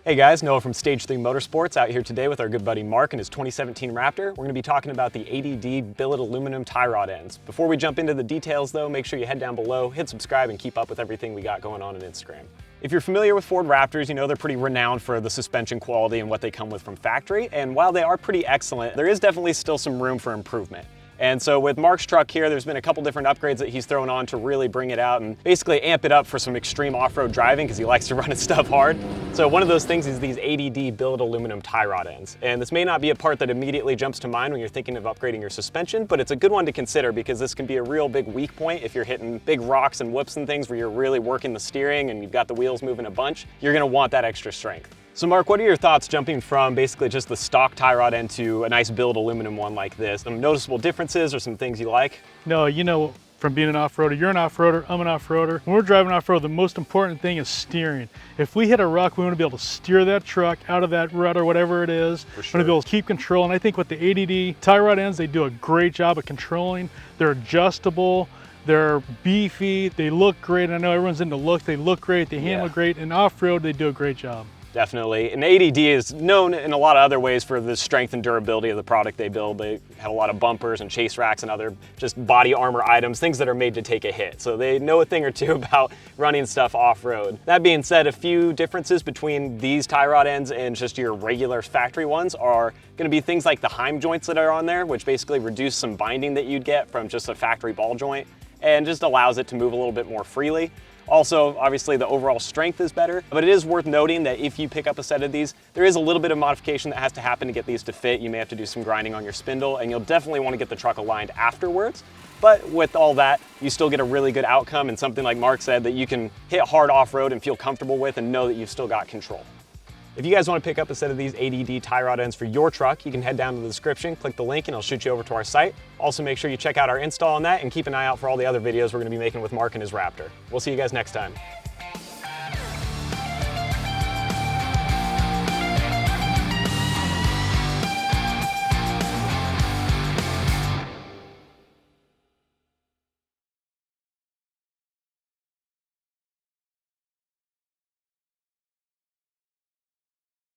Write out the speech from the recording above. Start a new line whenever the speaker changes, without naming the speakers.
Hey guys, Noah from Stage 3 Motorsports out here today with our good buddy Mark and his 2017 Raptor. We're going to be talking about the ATD Billet aluminum tie rod ends. Before we jump into the details though, make sure you head down below, hit subscribe, and keep up with everything we got going on Instagram. If you're familiar with Ford Raptors, you know they're pretty renowned for the suspension quality and what they come with from factory. And while they are pretty excellent, there is definitely still some room for improvement. And so with Mark's truck here, there's been a couple different upgrades that he's thrown on to really bring it out and basically amp it up for some extreme off-road driving because he likes to run his stuff hard. So one of those things is these ATD billet aluminum tie rod ends. And this may not be a part that immediately jumps to mind when you're thinking of upgrading your suspension, but it's a good one to consider because this can be a real big weak point if you're hitting big rocks and whoops and things where you're really working the steering and you've got the wheels moving a bunch. You're gonna want that extra strength. So Mark, what are your thoughts jumping from basically just the stock tie rod end to a nice billet aluminum one like this? Some noticeable differences or some things you like?
No, you know, from being an off-roader, you're an off-roader, I'm an off-roader. When we're driving off-road, the most important thing is steering. If we hit a rock, we want to be able to steer that truck out of that rut or whatever it is.
For sure.
We want to be able to keep control. And I think with the ATD tie rod ends, they do a great job of controlling. They're adjustable. They're beefy. They look great. I know everyone's into looks. They look great. They handle great. And off-road, they do a great job.
Definitely. And ATD is known in a lot of other ways for the strength and durability of the product they build. They have a lot of bumpers and chase racks and other just body armor items, things that are made to take a hit. So they know a thing or two about running stuff off-road. That being said, a few differences between these tie rod ends and just your regular factory ones are going to be things like the Heim joints that are on there, which basically reduce some binding that you'd get from just a factory ball joint and just allows it to move a little bit more freely. Also, obviously the overall strength is better, but it is worth noting that if you pick up a set of these, there is a little bit of modification that has to happen to get these to fit. You may have to do some grinding on your spindle, and you'll definitely want to get the truck aligned afterwards. But with all that, you still get a really good outcome and something like Mark said that you can hit hard off-road and feel comfortable with and know that you've still got control. If you guys want to pick up a set of these ATD tie rod ends for your truck, you can head down to the description, click the link, and it'll shoot you over to our site. Also, make sure you check out our install on that and keep an eye out for all the other videos we're going to be making with Mark and his Raptor. We'll see you guys next time.